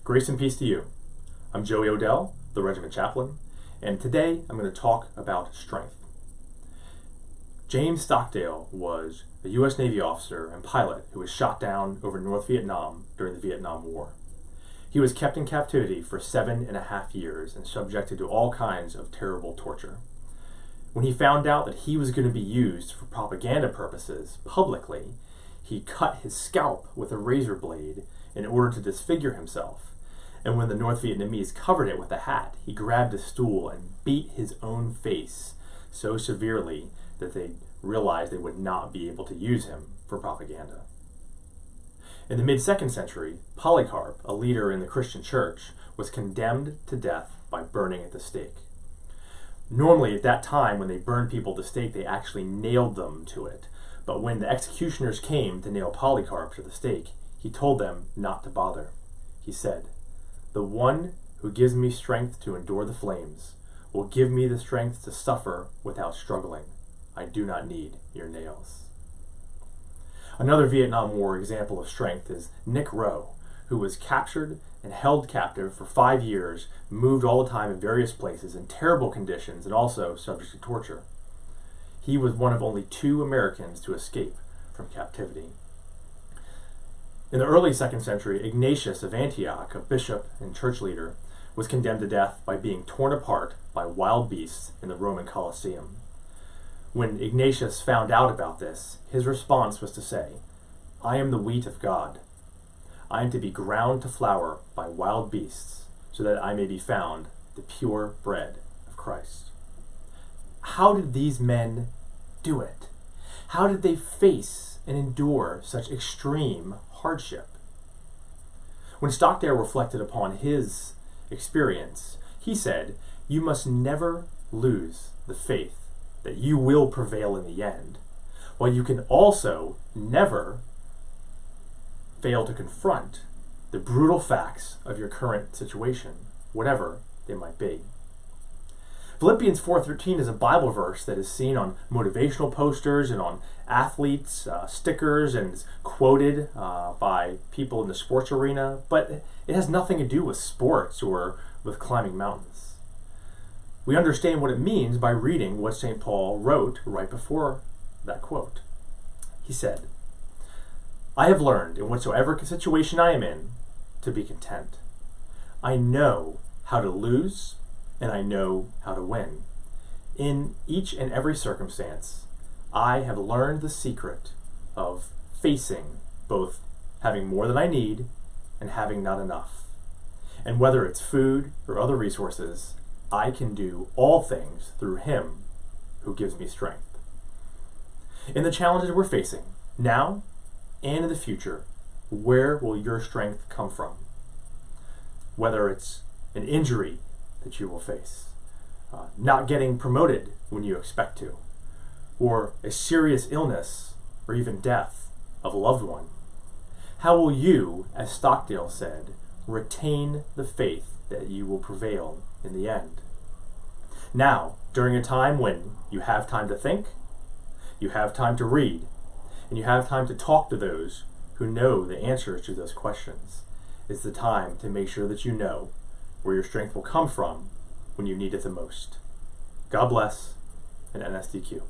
Grace and peace to you. I'm Joey Odell, the regiment chaplain, and today I'm going to talk about strength. James Stockdale was a U.S. Navy officer and pilot who was shot down over North Vietnam during the Vietnam War. He was kept in captivity for 7.5 years and subjected to all kinds of terrible torture. When he found out that he was going to be used for propaganda purposes publicly, he cut his scalp with a razor blade in order to disfigure himself. And when the North Vietnamese covered it with a hat, he grabbed a stool and beat his own face so severely that they realized they would not be able to use him for propaganda. In the mid-2nd century, Polycarp, a leader in the Christian church, was condemned to death by burning at the stake. Normally, at that time, when they burned people at the stake, they actually nailed them to it. But when the executioners came to nail Polycarp to the stake, he told them not to bother. He said, "The one who gives me strength to endure the flames will give me the strength to suffer without struggling. I do not need your nails." Another Vietnam War example of strength is Nick Rowe, who was captured and held captive for 5 years, moved all the time in various places in terrible conditions and also subject to torture. He was one of only 2 Americans to escape from captivity. In the early 2nd century, Ignatius of Antioch, a bishop and church leader, was condemned to death by being torn apart by wild beasts in the Roman Colosseum. When Ignatius found out about this, his response was to say, "I am the wheat of God. I am to be ground to flour by wild beasts, so that I may be found the pure bread of Christ." How did these men do it? How did they face and endure such extreme hardship? When Stockdale reflected upon his experience, he said, "You must never lose the faith that you will prevail in the end, while you can also never fail to confront the brutal facts of your current situation, whatever they might be." Philippians 4:13 is a Bible verse that is seen on motivational posters and on athletes' stickers and is quoted by people in the sports arena, but it has nothing to do with sports or with climbing mountains. We understand what it means by reading what St. Paul wrote right before that quote. He said, "I have learned in whatsoever situation I am in to be content. I know how to lose and I know how to win. In each and every circumstance, I have learned the secret of facing both having more than I need and having not enough. And whether it's food or other resources, I can do all things through Him who gives me strength." In the challenges we're facing, now and in the future, where will your strength come from? Whether it's an injury that you will face, not getting promoted when you expect to, or a serious illness or even death of a loved one. How will you, as Stockdale said, retain the faith that you will prevail in the end? Now, during a time when you have time to think, you have time to read, and you have time to talk to those who know the answers to those questions, is the time to make sure that you know where your strength will come from when you need it the most. God bless, and NSDQ.